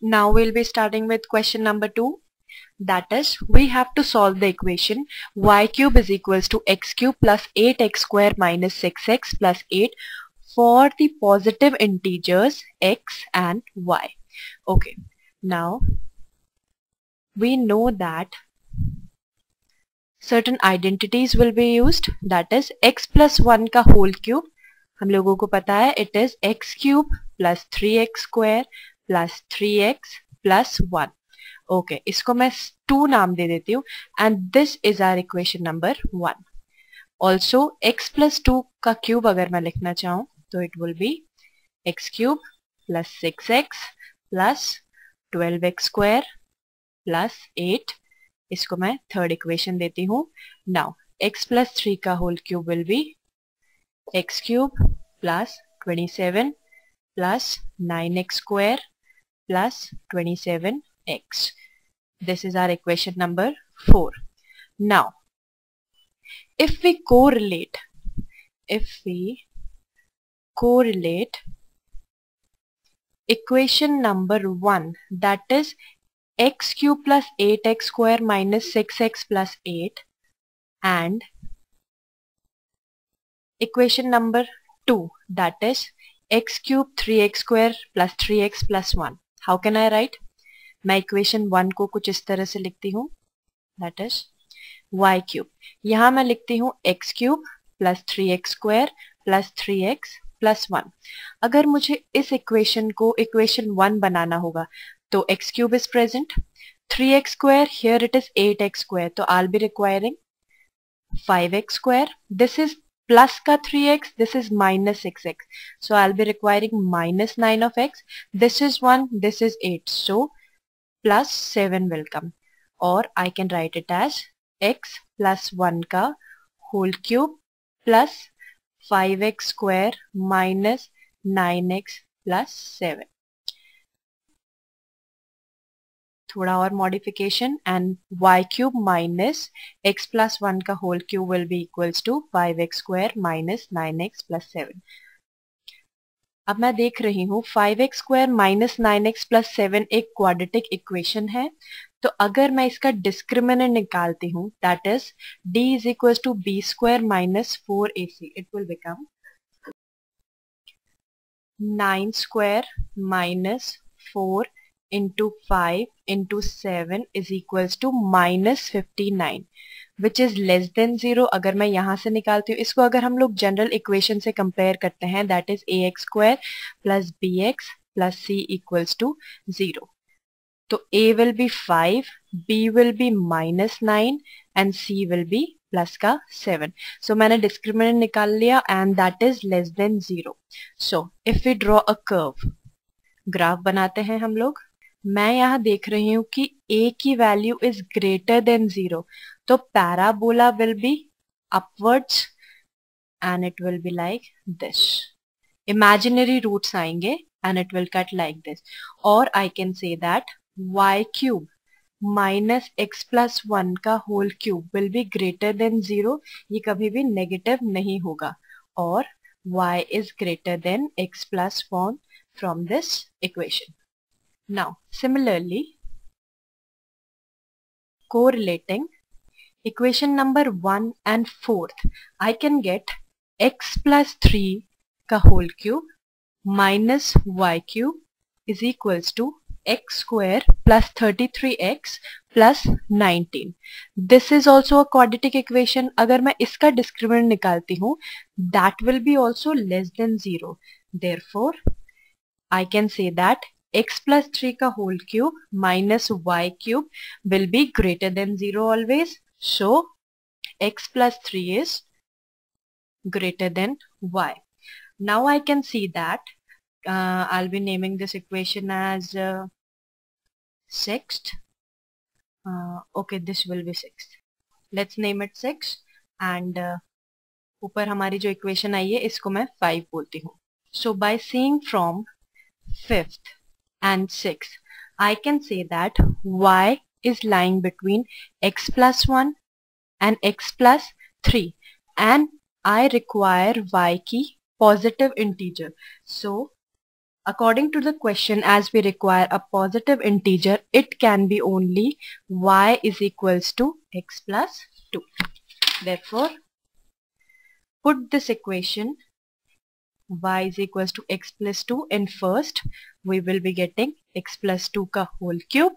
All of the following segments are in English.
Now we'll be starting with question number 2. That is, we have to solve the equation y cube is equals to x cube plus 8x square minus 6x plus 8 for the positive integers x and y. Okay, now we know that certain identities will be used. That is x plus 1 का whole cube. हम लोगों को पता है it is x cube plus 3x square plus 3x plus 1. Okay, इसको मैं 2 नाम दे देती हूँ and this is our equation number 1. Also x plus 2 का cube अगर मैं लिखना चाहूँ तो it will be x cube plus 6x plus 12x square plus 8. इसको मैं थर्ड इक्वेशन देती हूँ. Now x plus 3 का whole cube will be x cube plus 27 plus 9x square plus 27x. This is our equation number 4. Now, if we correlate equation number 1, that is x cube plus 8x square minus 6x plus 8, and equation number 2, that is x cube 3x square plus 3x plus 1. How can I write? मैं equation 1 को कुछ इस तरह से लिखती हूँ. That is y cube. यहाँ मैं लिखती हूँ x cube plus 3x square plus 3x plus 1. अगर मुझे इस equation को equation 1 बनाना होगा तो x cube is present, 3x square, here it is 8x square, तो I'll be requiring 5x square. This is plus का 3x, this is minus 6x, so I'll be requiring minus 9 of x. This is 1, this is 8, so plus 7 will come, or I can write it as x plus 1 का whole cube plus 5x square minus 9x plus 7. थोड़ा और modification and y cube minus x plus 1 का whole cube will be equals to 5x square minus 9x plus 7. अब मैं देख रही हूँ 5x square minus 9x plus 7 एक quadratic equation है. तो अगर मैं इसका discriminant निकालती हूँ, that is d is equals to b square minus 4ac, it will become 9 square minus 4 into 5 into 7 is equals to minus 59, which is less than 0. अगर मैं यहाँ से निकालती हूँ, इसको अगर हम लोग जनरल इक्वेशन से कंपेयर करते हैं, that is ax square plus bx plus c equals to 0. तो a will be 5, b will be minus 9 and c will be plus का 7. So मैंने discriminant निकाल लिया and that is less than 0. So if we draw a curve, graph बनाते हैं हम लोग. मैं यहाँ देख रही हूँ कि a की वैल्यू इज ग्रेटर देन 0, तो parabola will be upwards and it will be like this. Imaginary roots आएंगे and it will cut like this. और I can say that y cube minus x plus 1 का whole cube will be greater than 0. ये कभी भी negative नहीं होगा. और y is greater than x plus 1 from this equation. Now, similarly, correlating equation number 1 and 4th, I can get x plus 3 का whole cube minus y cube is equals to x square plus 33x plus 19. This is also a quadratic equation. अगर मैं इसका discriminant निकालती हूँ, that will be also less than 0. Therefore, I can say that x plus 3 का whole cube minus y cube will be greater than 0 always. So, x plus 3 is greater than y. Now I can see that I'll be naming this equation as 6th. Okay, this will be 6th. Let's name it 6 and ऊपर हमारी जो equation आई है इसको मैं 5 बोलती हूँ. So by seeing from 5th and 6th, I can say that y is lying between x plus 1 and x plus 3 and I require y की positive integer. So According to the question, as we require a positive integer, it can be only y is equals to x plus 2. Therefore, put this equation y is equals to x plus 2 in first. We will be getting x plus 2 ka whole cube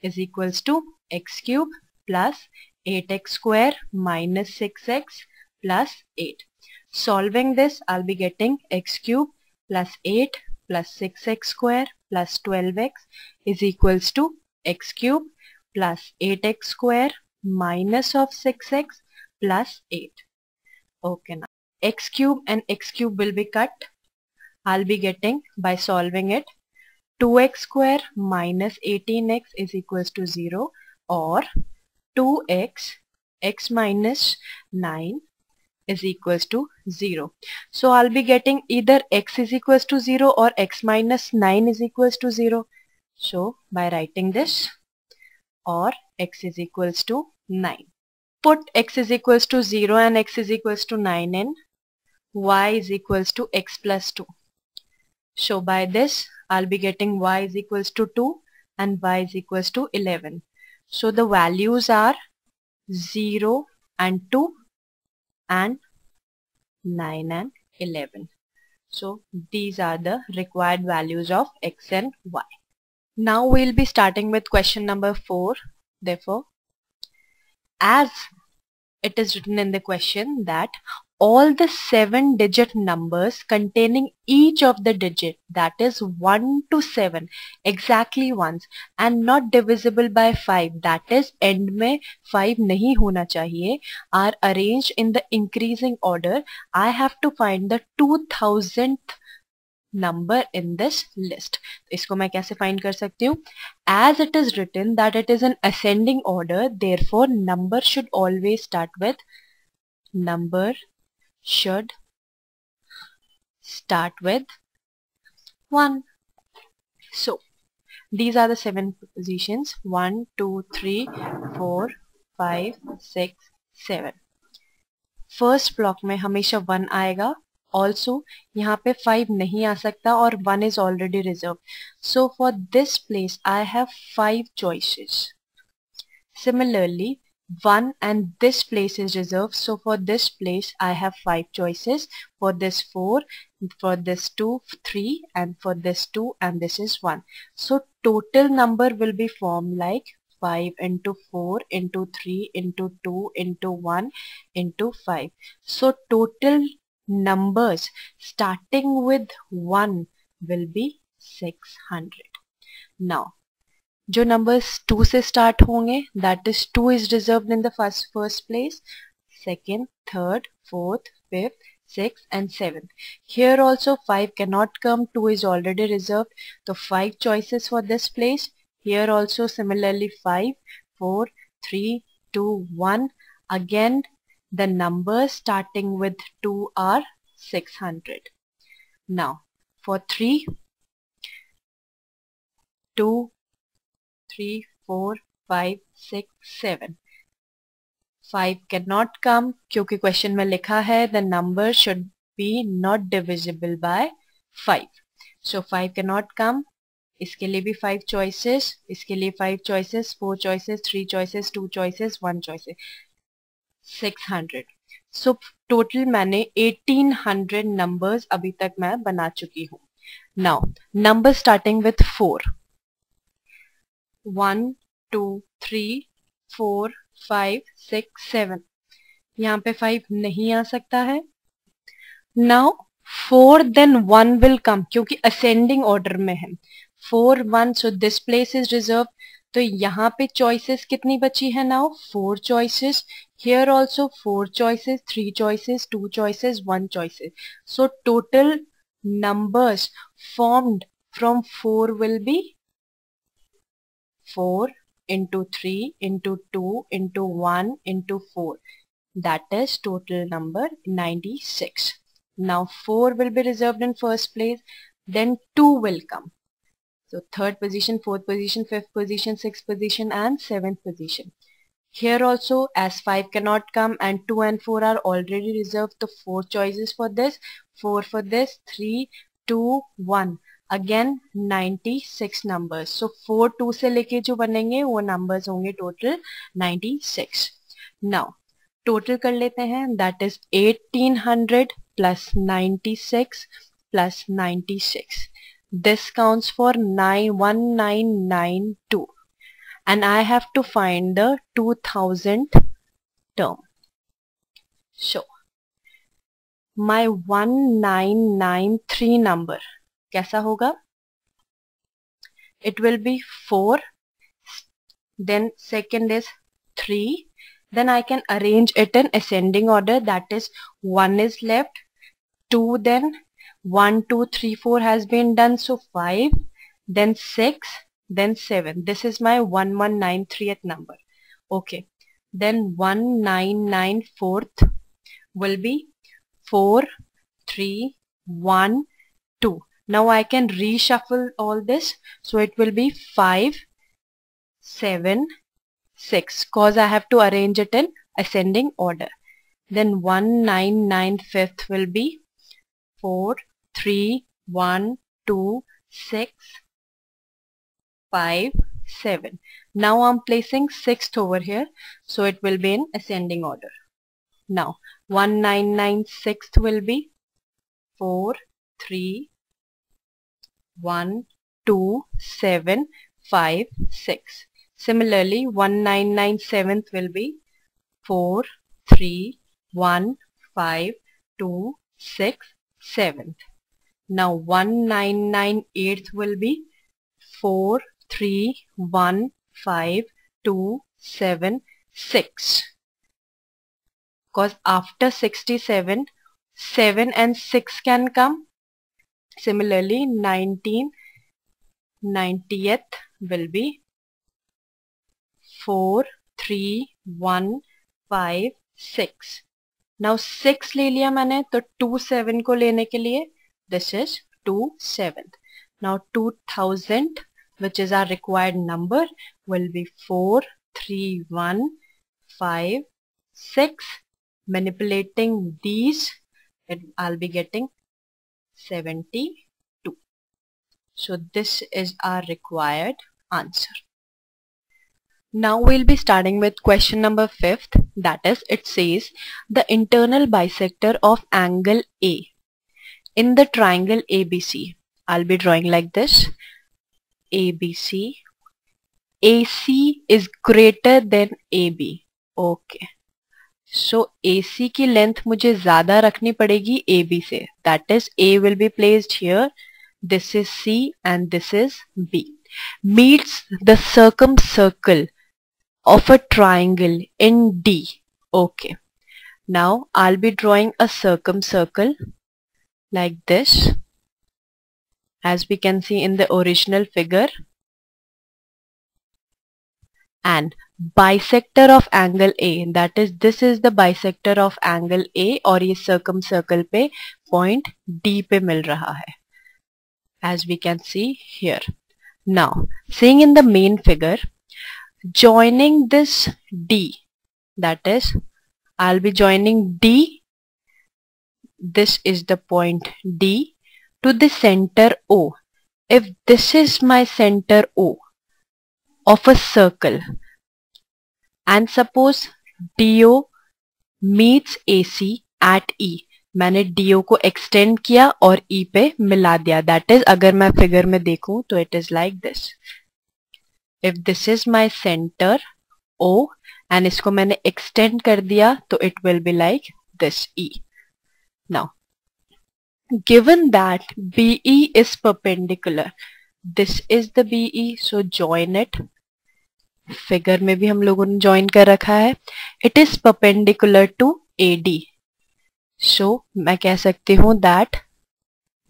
is equals to x cube plus 8x square minus 6x plus 8. Solving this, I'll be getting x cube plus 8 plus 6x square plus 12x is equals to x cube plus 8x square minus of 6x plus 8. Okay, now x cube and x cube will be cut. I'll be getting, by solving it, 2x square minus 18x is equals to 0, or 2x x minus 9 is equals to 0. So I'll be getting either x is equals to 0 or x minus 9 is equals to 0. So by writing this, or x is equals to 9. Put x is equals to 0 and x is equals to 9 in y is equals to x plus 2. So by this, I'll be getting y is equals to 2 and y is equals to 11. So the values are 0 and 2 and 9 and 11. So these are the required values of x and y. Now we'll be starting with question number 4. Therefore, as it is written in the question that all the 7-digit numbers containing each of the digit, that is 1 to 7, exactly once and not divisible by 5, that is end में 5 नहीं होना चाहिए, are arranged in the increasing order. I have to find the 2000th number in this list. इसको मैं कैसे find कर सकती हूँ? As it is written that it is an ascending order, therefore number should always start with should start with 1. So these are the 7 positions: 1, 2, 3, 4, 5, 6, 7. First block में हमेशा 1 आएगा. Also यहाँ पे 5 नहीं आ सकता और 1 is already reserved. So for this place I have 5 choices. Similarly, 1 and this place is reserved, so for this place I have 5 choices. For this 4, for this 2, 3, and for this 2, and this is 1. So total number will be formed like 5 into 4 into 3 into 2 into 1 into 5. So total numbers starting with 1 will be 600. Now जो numbers 2 से start होंगे, that is 2 is reserved in the first place, second, third, fourth, fifth, sixth and seventh. Here also 5 cannot come, 2 is already reserved. So 5 choices for this place. Here also similarly 5, 4, 3, 2, 1. Again the numbers starting with 2 are 600. Now for 3, 2, 3, 4, 5, 6, 7. 5 cannot come क्योंकि question में लिखा है the number should be not divisible by 5. So 5 cannot come. इसके लिए भी 5 choices, इसके लिए 5 choices, 4 choices, 3 choices, 2 choices, 1 choices. 600. So total मैंने 1800 numbers अभी तक मैं बना चुकी हूँ. Now number starting with 4. 1, 2, 3, 4, 5, 6, 7. यहाँ पे 5 नहीं आ सकता है. Now 4 then 1 will come क्योंकि ascending order में है. 4, 1, so this place is reserved. तो यहाँ पे choices कितनी बची है now? 4 choices. Here also 4 choices, 3 choices, 2 choices, 1 choices. So total numbers formed from 4 will be 4 into 3 into 2 into 1 into 4. That is total number 96. Now 4 will be reserved in first place, then 2 will come. So third position, fourth position, fifth position, sixth position and seventh position. Here also as 5 cannot come and 2 and 4 are already reserved, the 4 choices for this, 4 for this, 3, 2 1 again 96 numbers. So 4 2 से लेके जो बनेंगे वो numbers होंगे total 96. Now total कर लेते हैं. That is 1800 plus 96 plus 96. This counts for 1992 and I have to find the 2000 term. So my 1993 number कैसा होगा? It will be 4, then second is 3, then I can arrange it in ascending order. That is 1 is left, 2, then 1 2 3 4 has been done, so 5, then 6, then 7. This is my 1193th number. Okay, then 1994th will be 4 3 1 2. Now I can reshuffle all this, so it will be 5 7 6 cause I have to arrange it in ascending order. Then 1995th will be 4 3 1 2 6 5 7. Now I'm placing 6th over here, so it will be in ascending order. Now 1996th will be 4 3 1 2 7 5 6. Similarly 1997th will be 4 3 1 5 2 6 7. Now 1998th will be 4 3 1 5 2 7 6. Because after 67, 7 and 6 can come. Similarly 1990th will be 4 3 1 5 6. Now 6 ले लिया मैंने, तो 2 7 को लेने के लिए this is 2 7. Now 2000, which is our required number, will be 4 3 1 5 6. Manipulating these, I'll be getting 72. So this is our required answer. Now we'll be starting with question number 5th. That is, it says the internal bisector of angle A in the triangle ABC. I'll be drawing like this. ABC. AC is greater than AB. Okay. So AC की length मुझे ज़्यादा रखनी पड़ेगी AB से. That is, A will be placed here. This is C and this is B. Meets the circumcircle of a triangle in D. Okay. Now I'll be drawing a circumcircle like this, as we can see in the original figure. And bisector of angle A, that is, this is the bisector of angle A, और ये circumcircle पे point D पे मिल रहा है, as we can see here. Now, seeing in the main figure, joining this D, that is, I'll be joining D, this is the point D, to the center O. If this is my center O of a circle, and suppose DO meets AC at E, मैंने DO को extend किया और E पे मिला दिया. That is, अगर मैं figure में देखूं तो it is like this. If this is my center O and इसको मैंने extend कर दिया तो it will be like this E. Now, given that BE is perpendicular, this is the BE, so join it. Figure में भी हम लोगों ने ज्वाइन कर रखा है. It is perpendicular to AD. So मैं कह सकती हूँ that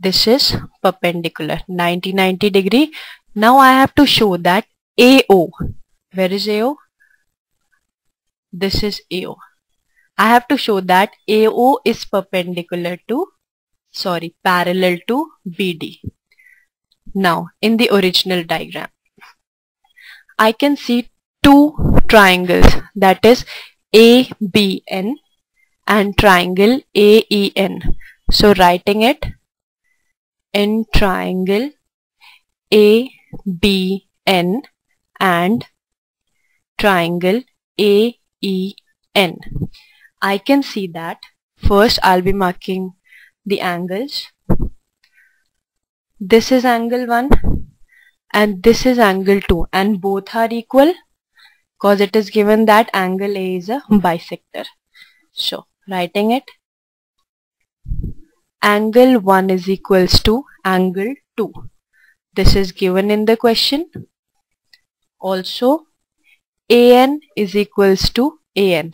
this is perpendicular 90 degree. Now I have to show that AO, where is AO? This is AO. I have to show that AO is perpendicular to, parallel to BD. Now, in the original diagram, I can see two triangles, that is ABN and triangle AEN. So writing it, in triangle ABN and triangle AEN. I can see that first I'll be marking the angles. This is angle 1 and this is angle 2 and both are equal because it is given that angle A is a bisector. So writing it, angle 1 is equals to angle 2. This is given in the question. Also AN is equals to AN.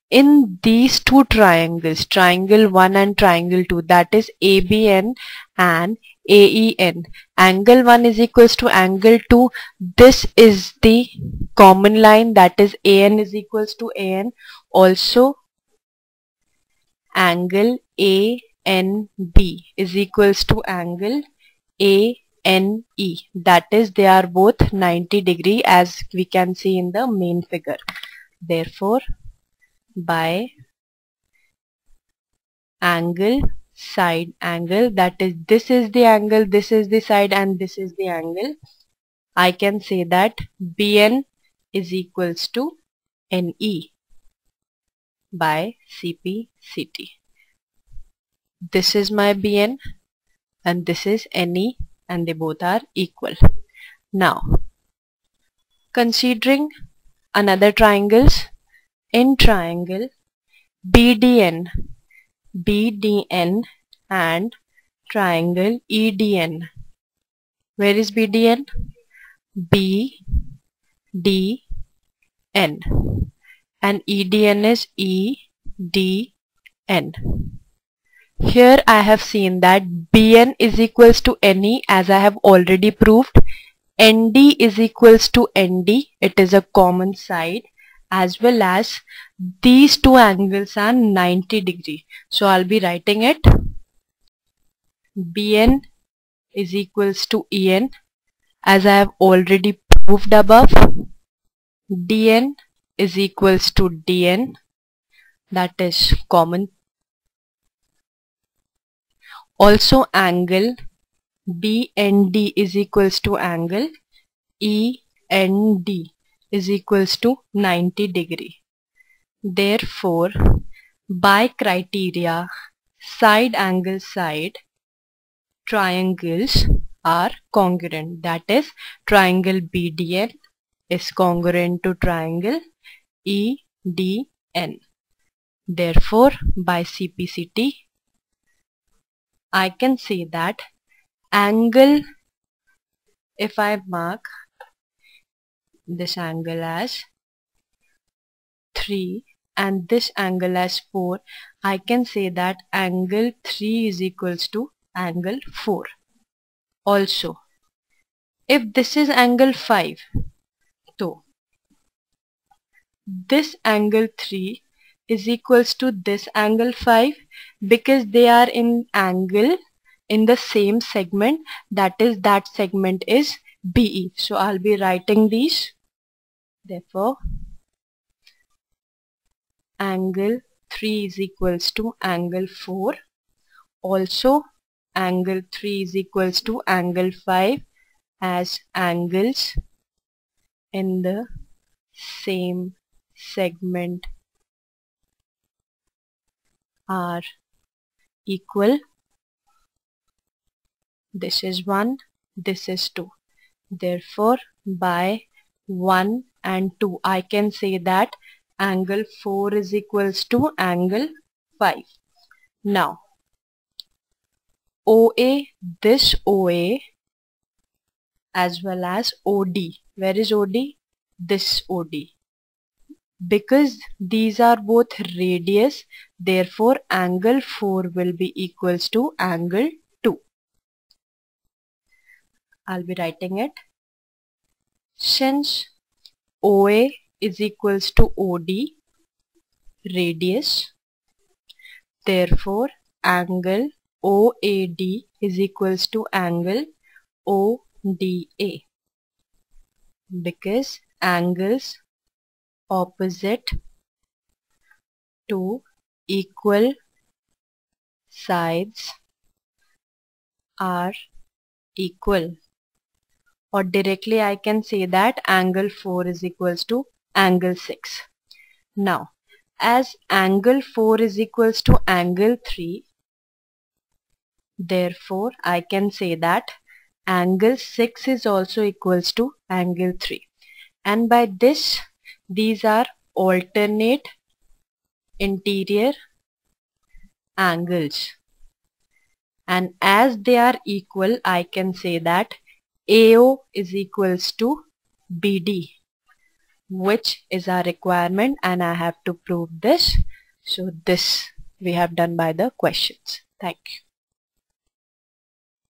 In these two triangles, triangle 1 and triangle 2, that is ABN and AEN, angle 1 is equals to angle 2. This is the common line, that is AN is equals to AN. Also angle ANB is equals to angle ANE, that is they are both 90 degree as we can see in the main figure. Therefore by angle side angle, that is this is the angle, this is the side and this is the angle, I can say that BN is equals to NE by CPCT. This is my BN and this is NE and they both are equal. Now considering another triangles, in triangle BDN and triangle EDN. Where is BDN? BDN and EDN is EDN. Here I have seen that BN is equals to NE as I have already proved. ND is equals to ND, it is a common side, as well as these two angles are 90 degree. So I'll be writing it, BN is equals to EN as I have already proved above. DN is equals to DN, that is common. Also angle BND is equals to angle END is equals to 90 degree. Therefore by criteria side angle side triangles are congruent, that is triangle BDN is congruent to triangle EDN. Therefore by CPCT I can say that angle, if I mark this angle as 3 and this angle as 4, I can say that angle 3 is equals to angle 4. Also if this is angle 5, so this angle 3 is equals to this angle 5 because they are in angle in the same segment, that is that segment is BE. So I'll be writing these. Therefore angle 3 is equals to angle 4. Also angle 3 is equals to angle 5 as angles in the same segment are equal. This is 1, this is 2. Therefore by 1 and 2 I can say that angle 4 is equals to angle 5. Now OA, this OA as well as OD. Where is OD? This OD. Because these are both radius, therefore angle 4 will be equals to angle 2. I'll be writing it. Since OA is equals to OD, radius, therefore angle OAD is equals to angle ODA. Because angles opposite to equal sides are equal, or directly I can say that angle 4 is equals to angle 6. Now, as angle 4 is equals to angle 3, therefore I can say that angle 6 is also equals to angle 3. And by this, these are alternate interior angles. And as they are equal, I can say that AO is equals to BD, which is our requirement, and I have to prove this. So this we have done by the questions. Thank you.